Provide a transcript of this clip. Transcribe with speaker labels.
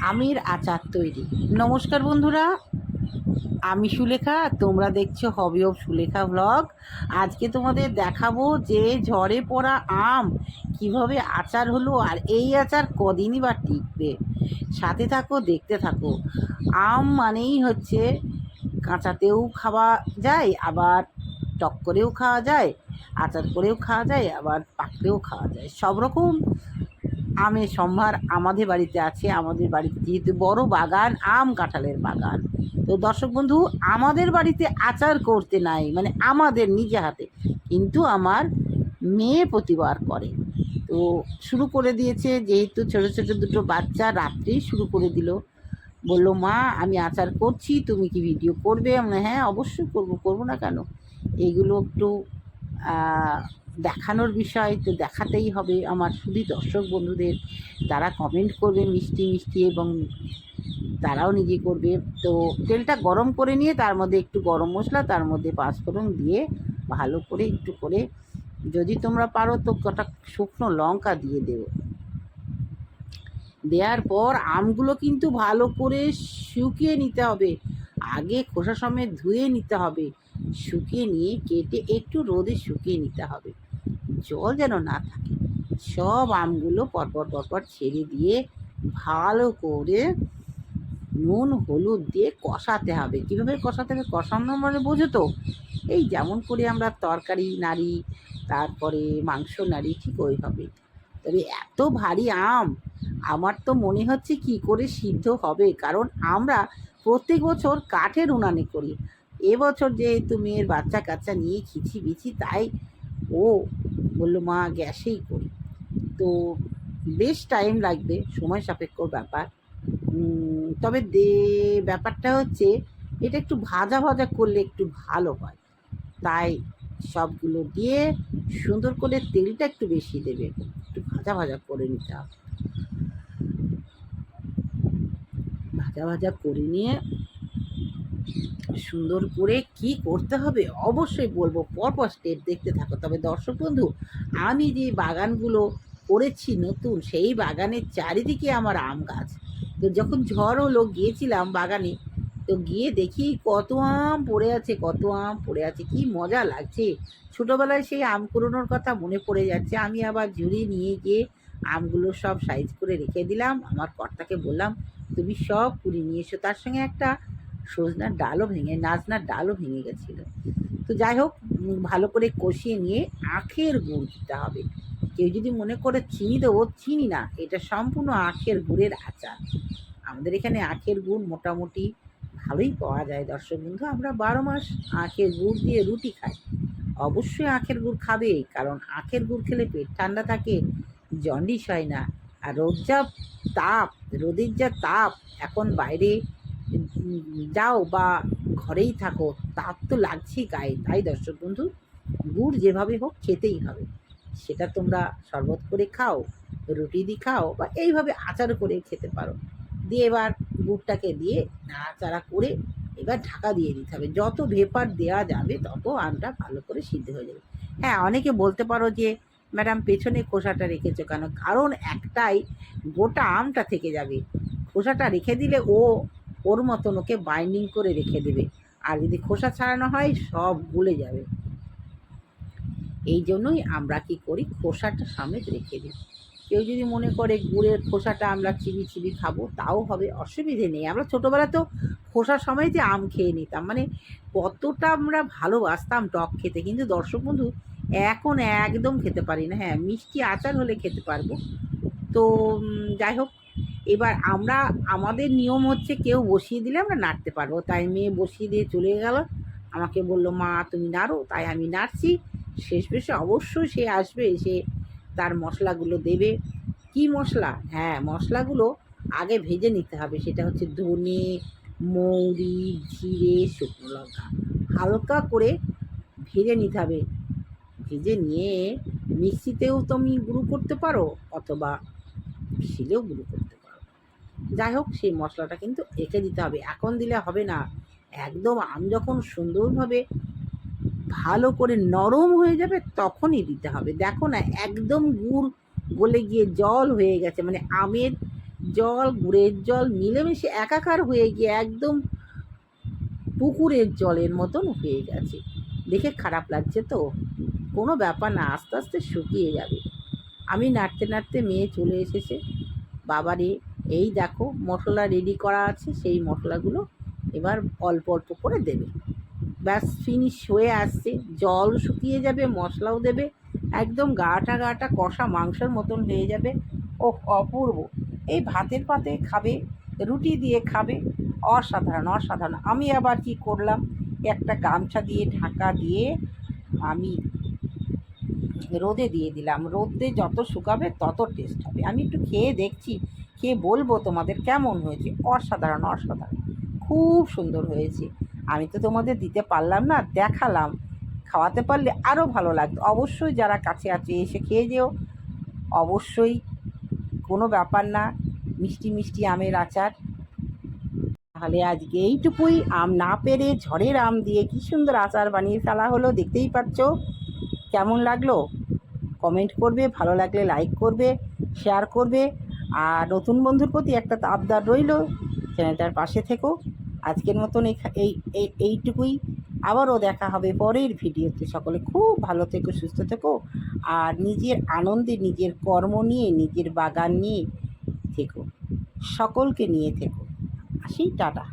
Speaker 1: আমের আচার তৈরি। নমস্কার বন্ধুরা, আমি সুলেখা, তোমরা দেখছো হবি অফ সুলেখা ব্লগ। আজকে তোমাদের দেখাবো যে ঝড়ে পড়া আম কিভাবে আচার হলো, আর এই আচার কদিনই বা টিকবে। সাথে থাকো, দেখতে থাকো। আম মানেই হচ্ছে কাঁচাতেও খাওয়া যায়, আবার টক করেও খাওয়া যায়, আচার করেও খাওয়া যায়, আবার পাকলেও খাওয়া যায়। সব রকম আমের সম্ভার আমাদের বাড়িতে আছে। আমাদের বাড়িতে যেহেতু বড় বাগান, আম কাঁঠালের বাগান, তো দর্শক বন্ধু, আমাদের বাড়িতে আচার করতে নাই, মানে আমাদের নিজে হাতে, কিন্তু আমার মেয়ে প্রতিবার করে। তো শুরু করে দিয়েছে, যেহেতু ছোটো ছোটো দুটো বাচ্চা, রাত্রেই শুরু করে দিল। বললো, মা আমি আচার করছি, তুমি কি ভিডিও করবে? আমরা হ্যাঁ অবশ্যই করব, করবো না কেন। এইগুলো একটু দেখানোর বিষয়, তো দেখাতেই হবে আমার শুধু দর্শক বন্ধুদের। তারা কমেন্ট করবে মিষ্টি মিষ্টি, এবং তারাও নিজে করবে। তো তেলটা গরম করে নিয়ে তার মধ্যে একটু গরম মশলা, তার মধ্যে পাঁচফোড়ন দিয়ে ভালো করে একটু করে, যদি তোমরা পারো তো কটা শুকনো লঙ্কা দিয়ে দেবো। দেওয়ার পর আমগুলো কিন্তু ভালো করে শুকিয়ে নিতে হবে। আগে খোসা সমেত ধুয়ে নিতে হবে, শুকিয়ে নিয়ে কেটে একটু রোদে শুকিয়ে নিতে হবে, জল যেন না থাকে। সব আমগুলো পরপর পরপর ছেড়ে দিয়ে ভালো করে নুন হলুদ দিয়ে কষাতে হবে। কীভাবে কষাতে হবে? কষানো মানে বোঝো তো? এই যেমন করে আমরা তরকারি নাড়ি, তারপরে মাংস নাড়ি, ঠিক ওইভাবে। তবে এত ভারী আম, আমার তো মনে হচ্ছে কি করে সিদ্ধ হবে, কারণ আমরা প্রত্যেক বছর কাঠের উনানে করি। এবছর যেহেতু মেয়ের বাচ্চা কাচ্চা নিয়ে খিচি বিচি, তাই ও বললো মা গ্যাসেই করি। তো বেশ টাইম লাগবে, সময় সাপেক্ষ ব্যাপার। তবে ব্যাপারটা হচ্ছে, এটা একটু ভাজা ভাজা করলে একটু ভালো হয়। তাই সবগুলো দিয়ে সুন্দর করে তেলটা একটু বেশি দেবে, একটু ভাজা ভাজা করে নিতে হবে। ভাজা ভাজা করে নিয়ে সুন্দর করে কি করতে হবে অবশ্যই বলবো, পরপর স্টেপ দেখতে থাকো। তবে দর্শক বন্ধু, আমি যে বাগানগুলো করেছি নতুন, সেই বাগানের চারিদিকে আমার আম গাছ। তো যখন ঝড় হলো গিয়েছিলাম বাগানে, তো গিয়ে দেখি কত আম পড়ে আছে, কত আম পড়ে আছে, কি মজা লাগছে। ছোটোবেলায় সেই আম কুড়োনোর কথা মনে পড়ে যাচ্ছে। আমি আবার ঝুড়ি নিয়ে গিয়ে আমগুলো সব সাইজ করে রেখে দিলাম। আমার কর্তাকে বললাম, তুমি সব কুড়িয়ে নিয়ে এসো। তার সঙ্গে একটা নাচনার ডালও ভেঙে গেছিলো। তো যাই হোক, ভালো করে কষিয়ে নিয়ে আখের গুড় দিতে হবে। কেউ যদি মনে করে চিনি দেবো, চিনি না, এটা সম্পূর্ণ আখের গুড়ের আচার। আমাদের এখানে আখের গুড় মোটামুটি ভালোই পাওয়া যায় দর্শক বন্ধু। আমরা 12 মাস আখের গুড় দিয়ে রুটি খাই। অবশ্যই আখের গুড় খাবে, কারণ আখের গুড় খেলে পেট ঠান্ডা থাকে, জন্ডিস হয় না। আর রোদের যা তাপ, এখন বাইরে যাও বা ঘরেই থাকো, তাপ তো লাগছেই গায়ে। তাই দর্শক বন্ধু, গুড় যেভাবে হোক খেতেই হবে। সেটা তোমরা শরবত করে খাও, রুটি দিয়ে খাও, বা এইভাবে আচার করে খেতে পারো। দিয়ে এবার গুড়টাকে দিয়ে নাড়াচাড়া করে এবার ঢাকা দিয়ে দিতে হবে। যত ভেপার দেওয়া যাবে তত আমটা ভালো করে সিদ্ধ হয়ে যাবে। হ্যাঁ, অনেকে বলতে পারো যে ম্যাডাম পেছনে খোসাটা রেখেছো কেন? কারণ একটাই, গোটা আমটা থেকে যাবে। খোসাটা রেখে দিলে ওর মতন ওকে বাইন্ডিং করে রেখে দেবে, আর যদি খোসা ছাড়ানো হয় সব গলে যাবে। এই জন্যই আমরা কি করি, খোসাটা সমেত রেখে দিই। কেউ যদি মনে করে গুড়ের খোসাটা আমরা চিবি চিবি খাবো, তাও হবে, অসুবিধে নেই। আমরা ছোটোবেলা তো খোসার সময়তে আম খেয়ে নিতাম, মানে কতটা আমরা ভালোবাসতাম টক খেতে। কিন্তু দর্শক বন্ধু, এখন একদম খেতে পারি না। হ্যাঁ, মিষ্টি আচার হলে খেতে পারবো। তো যাই হোক, এবার আমাদের নিয়ম হচ্ছে, কেউ বসিয়ে দিলে আমরা নাড়তে পারবো। তাই মেয়ে বসিয়ে দিয়ে চলে গেল, আমাকে বললো মা তুমি নাড়ো, তাই আমি নাড়ছি। শেষ বেশে অবশ্যই সে আসবে, এসে তার মশলাগুলো দেবে। কি মশলা? হ্যাঁ, মশলাগুলো আগে ভেজে নিতে হবে। সেটা হচ্ছে ধনে, মৌরি, জিরে, শুকনো লঙ্কা, হালকা করে ভেজে নিতে হবে। ভেজে নিয়ে মিক্সিতেও তুমি গুঁড়ো করতে পারো, অথবা শিলেও গুঁড়ো করতে পারো। যাই হোক, সেই মশলাটা কিন্তু রেখে দিতে হবে, এখন দিলে হবে না। একদম আম যখন সুন্দরভাবে ভালো করে নরম হয়ে যাবে তখনই দিতে হবে। দেখো না, একদম গুড় গলে গিয়ে জল হয়ে গেছে, মানে আমের জল, গুড়ের জল মিলেমিশে একাকার হয়ে গিয়ে একদম পুকুরের জলের মতন হয়ে গেছে। দেখে খারাপ লাগছে তো? কোনো ব্যাপার না, আস্তে আস্তে শুকিয়ে যাবে। আমি নাড়তে নাড়তে মেয়ে চলে এসেছে। বাবারে, এই দেখো মশলা রেডি করা আছে, সেই মশলাগুলো এবার অল্প অল্প করে দেবে। ব্যাস ফিনিশ হয়ে আসছে, জল শুকিয়ে যাবে, মশলাও দেবে, একদম গাটা গাটা কষা মাংসের মতন হয়ে যাবে। ওহ, অপূর্ব! এই ভাতের পাতে খাবে, রুটি দিয়ে খাবে, অসাধারণ অসাধারণ। আমি আবার কি করলাম, একটা গামছা দিয়ে ঢাকা দিয়ে আমি রোদে দিয়ে দিলাম। রোদে যত শুকাবে তত টেস্ট হবে। আমি একটু খেয়ে দেখছি, খেয়ে বলবো তোমাদের কেমন হয়েছে। অসাধারণ অসাধারণ, খুব সুন্দর হয়েছে। আমি তো তোমাদের দিতে পারলাম না, দেখালাম। খাওয়াতে পারলে আরও ভালো লাগতো। অবশ্যই যারা কাছে আছে এসে খেয়ে যেও, অবশ্যই। কোনো ব্যাপার না, মিষ্টি মিষ্টি আমের আচার। তাহলে আজকে এইটুকুই। আম না পেরে ঝড়ের আম দিয়ে কী সুন্দর আচার বানিয়ে ফেলা হলো, দেখতেই পাচ্ছ। কেমন লাগলো কমেন্ট করবে, ভালো লাগলে লাইক করবে, শেয়ার করবে। আর নতুন বন্ধুর প্রতি একটা আবদার রইল, চ্যানেলটার পাশে থেকো। আজকের মতন এইটুকুই। আবারও দেখা হবে পরের ভিডিওতে। সকলে খুব ভালো থেকো, সুস্থ থেকো, আর নিজের আনন্দে নিজের কর্ম নিয়ে, নিজের বাগান নিয়ে থেকো, সকলকে নিয়ে থেকো। আসি, টাটা।